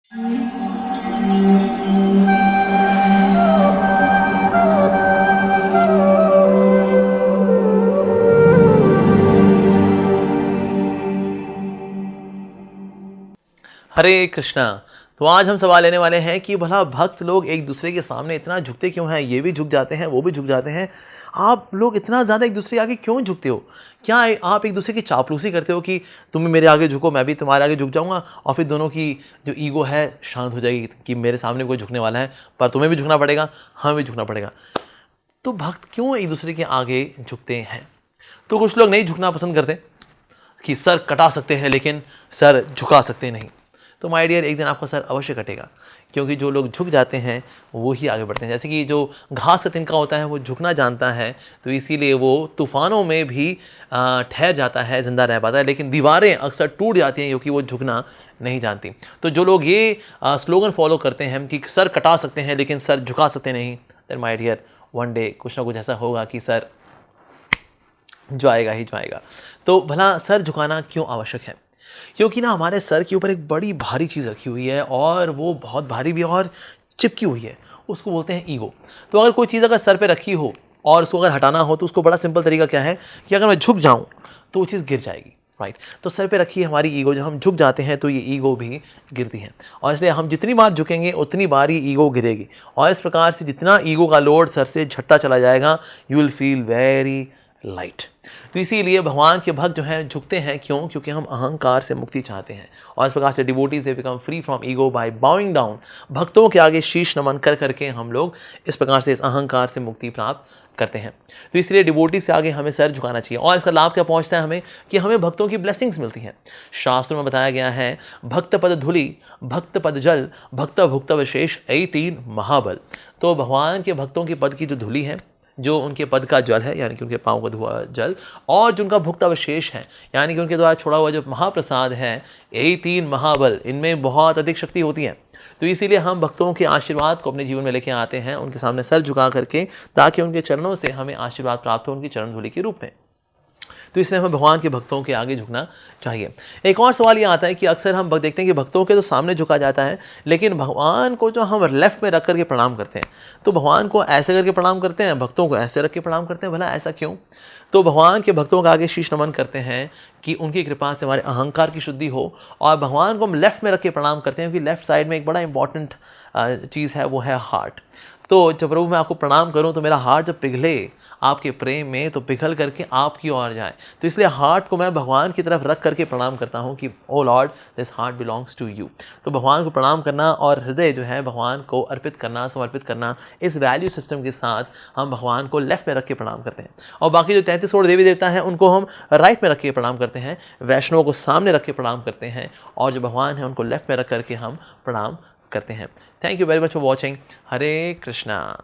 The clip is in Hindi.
हरे कृष्णा। तो आज हम सवाल लेने वाले हैं कि भला भक्त लोग एक दूसरे के सामने इतना झुकते क्यों हैं? ये भी झुक जाते हैं, वो भी झुक जाते हैं। आप लोग इतना ज़्यादा एक दूसरे के आगे क्यों झुकते हो? क्या आप एक दूसरे की चापलूसी करते हो कि तुम मेरे आगे झुको, मैं भी तुम्हारे आगे झुक जाऊंगा, और फिर दोनों की जो ईगो है शांत हो जाएगी कि मेरे सामने कोई झुकने वाला है, पर तुम्हें भी झुकना पड़ेगा, हमें भी झुकना पड़ेगा। तो भक्त क्यों एक दूसरे के आगे झुकते हैं? तो कुछ लोग नहीं झुकना पसंद करते कि सर कटा सकते हैं लेकिन सर झुका सकते नहीं। तो माय डियर, एक दिन आपका सर अवश्य कटेगा, क्योंकि जो लोग झुक जाते हैं वो ही आगे बढ़ते हैं। जैसे कि जो घास का तिनका होता है वो झुकना जानता है, तो इसीलिए वो तूफानों में भी ठहर जाता है, जिंदा रह पाता है, लेकिन दीवारें अक्सर टूट जाती हैं क्योंकि वो झुकना नहीं जानती। तो जो लोग ये स्लोगन फॉलो करते हैं कि सर कटा सकते हैं लेकिन सर झुका सकते नहीं, then my dear one day कुछ ना कुछ ऐसा होगा कि सर जाएगा ही जाएगा। तो भला सर झुकाना क्यों आवश्यक है? क्योंकि ना हमारे सर के ऊपर एक बड़ी भारी चीज़ रखी हुई है, और वो बहुत भारी भी और चिपकी हुई है। उसको बोलते हैं ईगो। तो अगर कोई चीज़ अगर सर पे रखी हो और उसको अगर हटाना हो, तो उसको बड़ा सिंपल तरीका क्या है कि अगर मैं झुक जाऊँ तो वो चीज़ गिर जाएगी, राइट। तो सर पे रखी है हमारी ईगो, जब हम झुक जाते हैं तो ये ईगो भी गिरती है, और इसलिए हम जितनी बार झुकेंगे उतनी बार ही ईगो गिरेगी। और इस प्रकार से जितना ईगो का लोड सर से झटता चला जाएगा, you will feel very light. तो इसीलिए भगवान के भक्त जो हैं झुकते हैं। क्यों? क्योंकि हम अहंकार से मुक्ति चाहते हैं, और इस प्रकार से devotees they become free from ego by bowing down. भक्तों के आगे शीश नमन कर करके हम लोग इस प्रकार से इस अहंकार से मुक्ति प्राप्त करते हैं। तो इसलिए डिवोटी से आगे हमें सर झुकाना चाहिए। और इसका लाभ क्या पहुंचता है हमें कि हमें भक्तों की ब्लेसिंग्स मिलती हैं। शास्त्रों में बताया गया है, भक्त पद धूलि, भक्त पद जल, भक्त भुक्त विशेष, यही 3 महाबल। तो भगवान के भक्तों की पद की जो धूलि है, जो उनके पद का जल है, यानी कि उनके पाँव का धुआ जल, और जो उनका भुक्त अवशेष है, यानी कि उनके द्वारा छोड़ा हुआ जो महाप्रसाद है, यही 3 महाबल, इनमें बहुत अधिक शक्ति होती है। तो इसीलिए हम भक्तों के आशीर्वाद को अपने जीवन में लेके आते हैं, उनके सामने सर झुका करके, ताकि उनके चरणों से हमें आशीर्वाद प्राप्त हो, उनकी चरण धूलि के रूप में। तो इसलिए हमें भगवान के भक्तों के आगे झुकना चाहिए। एक और सवाल ये आता है कि अक्सर हम देखते हैं कि भक्तों के तो सामने झुका जाता है, लेकिन भगवान को जो हम लेफ्ट में रख करके प्रणाम करते हैं, तो भगवान को ऐसे करके प्रणाम करते हैं, भक्तों को ऐसे रख के प्रणाम करते हैं। भला ऐसा क्यों? तो भगवान के भक्तों के आगे शीश नमन करते हैं कि उनकी कृपा से हमारे अहंकार की शुद्धि हो, और भगवान को हम लेफ्ट में रख के प्रणाम करते हैं, क्योंकि लेफ्ट साइड में एक बड़ा इंपॉर्टेंट चीज़ है, वो है हार्ट। तो जब प्रभु मैं आपको प्रणाम करूं तो मेरा हार्ट जब पिघले आपके प्रेम में, तो पिघल करके आपकी ओर जाए। तो इसलिए हार्ट को मैं भगवान की तरफ रख करके प्रणाम करता हूं कि oh lord, this heart belongs to you. तो भगवान को प्रणाम करना और हृदय जो है भगवान को अर्पित करना, समर्पित करना, इस वैल्यू सिस्टम के साथ हम भगवान को लेफ्ट में रख के प्रणाम करते हैं। और बाकी जो 33 करोड़ देवी देवता हैं उनको हम राइट में रख के प्रणाम करते हैं, वैष्णवों को सामने रख के प्रणाम करते हैं, और जो भगवान है उनको लेफ्ट में रख करके हम प्रणाम करते हैं। Thank you very much for watching. Hare Krishna.